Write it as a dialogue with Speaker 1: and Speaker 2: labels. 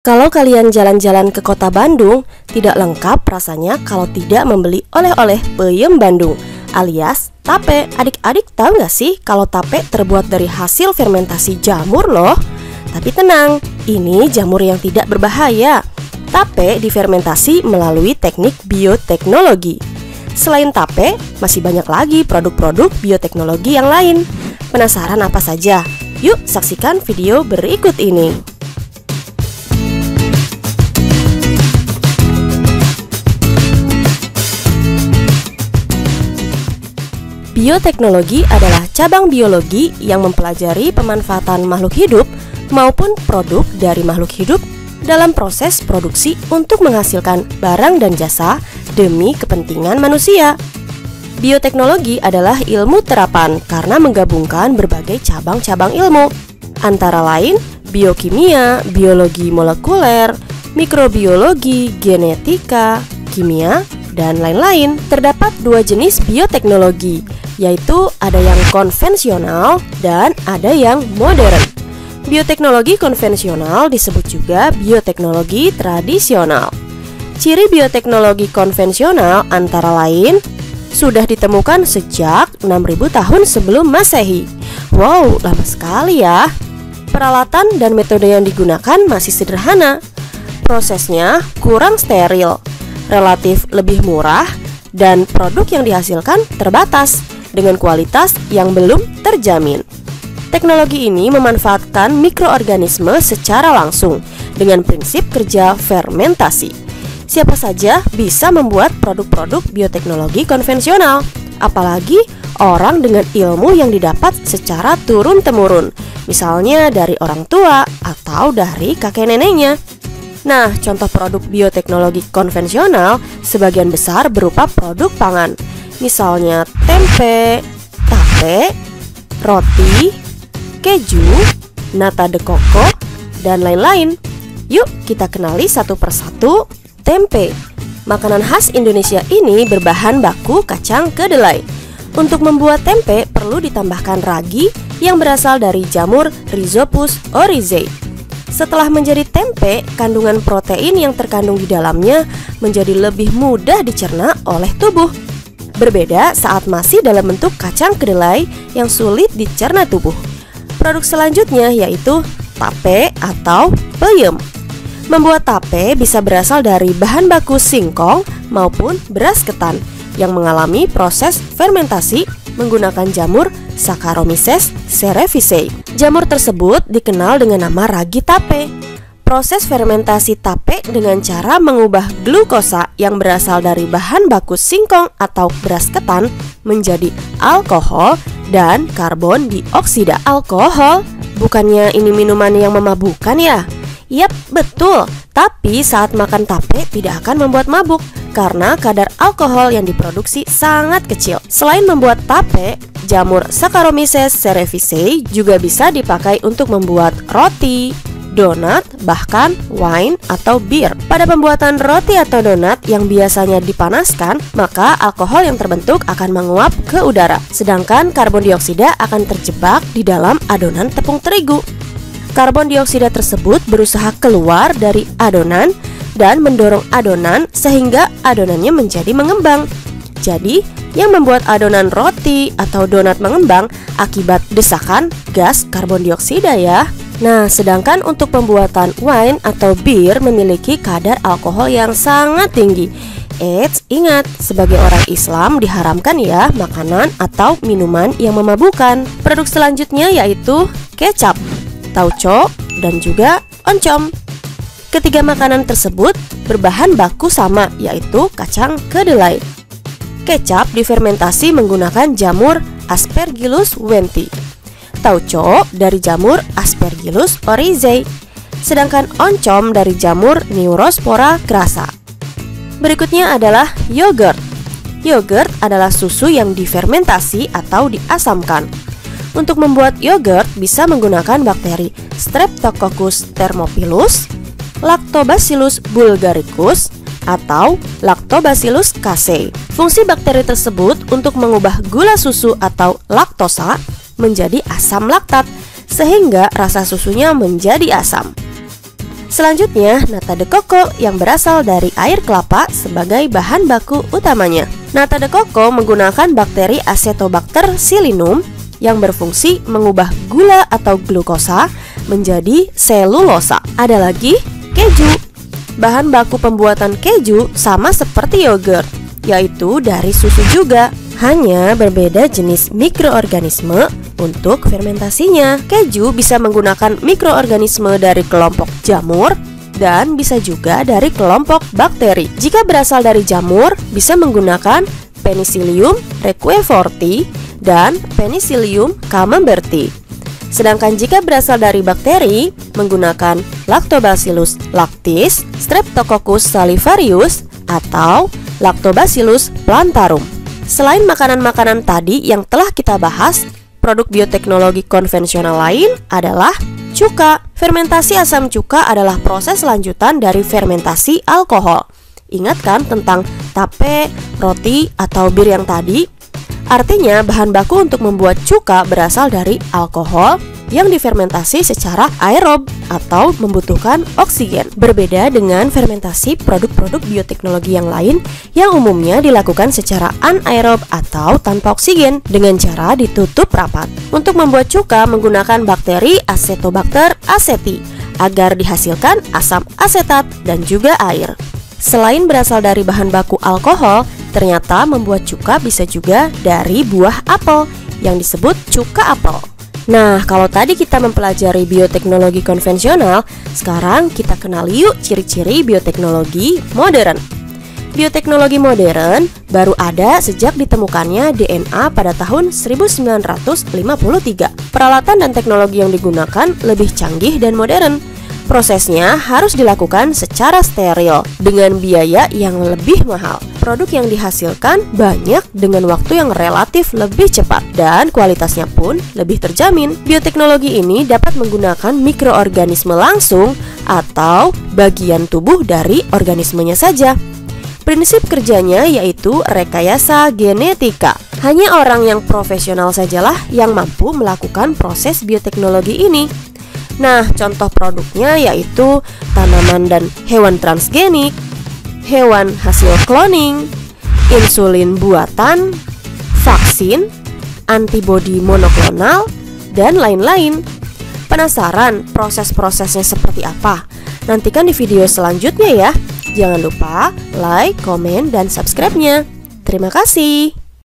Speaker 1: Kalau kalian jalan-jalan ke kota Bandung, tidak lengkap rasanya kalau tidak membeli oleh-oleh peyem Bandung, alias tape. Adik-adik tahu nggak sih kalau tape terbuat dari hasil fermentasi jamur loh? Tapi tenang, ini jamur yang tidak berbahaya. Tape difermentasi melalui teknik bioteknologi. Selain tape, masih banyak lagi produk-produk bioteknologi yang lain. Penasaran apa saja? Yuk saksikan video berikut ini. Bioteknologi adalah cabang biologi yang mempelajari pemanfaatan makhluk hidup maupun produk dari makhluk hidup dalam proses produksi untuk menghasilkan barang dan jasa demi kepentingan manusia. Bioteknologi adalah ilmu terapan karena menggabungkan berbagai cabang-cabang ilmu, antara lain biokimia, biologi molekuler, mikrobiologi, genetika, kimia, dan lain-lain. Terdapat dua jenis bioteknologi, yaitu ada yang konvensional dan ada yang modern. Bioteknologi konvensional disebut juga bioteknologi tradisional. Ciri bioteknologi konvensional antara lain sudah ditemukan sejak 6.000 tahun sebelum Masehi. Wow, lama sekali ya. Peralatan dan metode yang digunakan masih sederhana. Prosesnya kurang steril, relatif lebih murah, dan produk yang dihasilkan terbatas dengan kualitas yang belum terjamin. Teknologi ini memanfaatkan mikroorganisme secara langsung dengan prinsip kerja fermentasi. Siapa saja bisa membuat produk-produk bioteknologi konvensional, apalagi orang dengan ilmu yang didapat secara turun-temurun, misalnya dari orang tua atau dari kakek neneknya. Nah, contoh produk bioteknologi konvensional sebagian besar berupa produk pangan, misalnya tempe, tape, roti, keju, nata de coco, dan lain-lain. Yuk kita kenali satu persatu. Tempe, makanan khas Indonesia ini berbahan baku kacang kedelai. Untuk membuat tempe perlu ditambahkan ragi yang berasal dari jamur Rhizopus oryzae. Setelah menjadi tempe, kandungan protein yang terkandung di dalamnya menjadi lebih mudah dicerna oleh tubuh. Berbeda saat masih dalam bentuk kacang kedelai yang sulit dicerna tubuh. Produk selanjutnya yaitu tape atau peyem. Membuat tape bisa berasal dari bahan baku singkong maupun beras ketan yang mengalami proses fermentasi menggunakan jamur Saccharomyces cerevisiae. Jamur tersebut dikenal dengan nama ragi tape. Proses fermentasi tape dengan cara mengubah glukosa yang berasal dari bahan baku singkong atau beras ketan menjadi alkohol dan karbon dioksida. Alkohol? Bukannya ini minuman yang memabukkan ya? Yap, betul. Tapi saat makan tape tidak akan membuat mabuk karena kadar alkohol yang diproduksi sangat kecil. Selain membuat tape, jamur Saccharomyces cerevisiae juga bisa dipakai untuk membuat roti, donat, bahkan wine atau bir. Pada pembuatan roti atau donat yang biasanya dipanaskan, maka alkohol yang terbentuk akan menguap ke udara, sedangkan karbon dioksida akan terjebak di dalam adonan tepung terigu. Karbon dioksida tersebut berusaha keluar dari adonan dan mendorong adonan sehingga adonannya menjadi mengembang. Jadi, yang membuat adonan roti atau donat mengembang akibat desakan gas karbon dioksida ya. Nah, sedangkan untuk pembuatan wine atau bir memiliki kadar alkohol yang sangat tinggi. Eits, ingat, sebagai orang Islam diharamkan ya makanan atau minuman yang memabukkan. Produk selanjutnya yaitu kecap, tauco, dan juga oncom. Ketiga makanan tersebut berbahan baku sama, yaitu kacang kedelai. Kecap difermentasi menggunakan jamur Aspergillus wenti. Tauco dari jamur Aspergillus oryzae, sedangkan oncom dari jamur Neurospora crassa. Berikutnya adalah yogurt. Yogurt adalah susu yang difermentasi atau diasamkan. Untuk membuat yogurt bisa menggunakan bakteri Streptococcus thermophilus, Lactobacillus bulgaricus, atau Lactobacillus casei. Fungsi bakteri tersebut untuk mengubah gula susu atau laktosa menjadi asam laktat, sehingga rasa susunya menjadi asam. Selanjutnya, nata de coco yang berasal dari air kelapa sebagai bahan baku utamanya. Nata de coco menggunakan bakteri Acetobacter psyllinum yang berfungsi mengubah gula atau glukosa menjadi selulosa. Ada lagi keju. Bahan baku pembuatan keju sama seperti yogurt, yaitu dari susu juga. Hanya berbeda jenis mikroorganisme untuk fermentasinya. Keju bisa menggunakan mikroorganisme dari kelompok jamur dan bisa juga dari kelompok bakteri. Jika berasal dari jamur, bisa menggunakan Penicillium roqueforti dan Penicillium camemberti. Sedangkan jika berasal dari bakteri, menggunakan Lactobacillus lactis, Streptococcus salivarius, atau Lactobacillus plantarum. Selain makanan-makanan tadi yang telah kita bahas, produk bioteknologi konvensional lain adalah cuka. Fermentasi asam cuka adalah proses lanjutan dari fermentasi alkohol. Ingat kan tentang tape, roti, atau bir yang tadi? Artinya bahan baku untuk membuat cuka berasal dari alkohol yang difermentasi secara aerob atau membutuhkan oksigen. Berbeda dengan fermentasi produk-produk bioteknologi yang lain yang umumnya dilakukan secara anaerob atau tanpa oksigen dengan cara ditutup rapat. Untuk membuat cuka menggunakan bakteri Acetobacter aceti agar dihasilkan asam asetat dan juga air. Selain berasal dari bahan baku alkohol, ternyata membuat cuka bisa juga dari buah apel yang disebut cuka apel. Nah, kalau tadi kita mempelajari bioteknologi konvensional, sekarang kita kenal yuk ciri-ciri bioteknologi modern. Bioteknologi modern baru ada sejak ditemukannya DNA pada tahun 1953. Peralatan dan teknologi yang digunakan lebih canggih dan modern. Prosesnya harus dilakukan secara steril dengan biaya yang lebih mahal. Produk yang dihasilkan banyak dengan waktu yang relatif lebih cepat dan kualitasnya pun lebih terjamin. Bioteknologi ini dapat menggunakan mikroorganisme langsung atau bagian tubuh dari organismenya saja. Prinsip kerjanya yaitu rekayasa genetika. Hanya orang yang profesional sajalah yang mampu melakukan proses bioteknologi ini. Nah, contoh produknya yaitu tanaman dan hewan transgenik, hewan hasil cloning, insulin buatan, vaksin, antibodi monoklonal, dan lain-lain. Penasaran proses-prosesnya seperti apa? Nantikan di video selanjutnya ya. Jangan lupa like, komen, dan subscribe-nya. Terima kasih.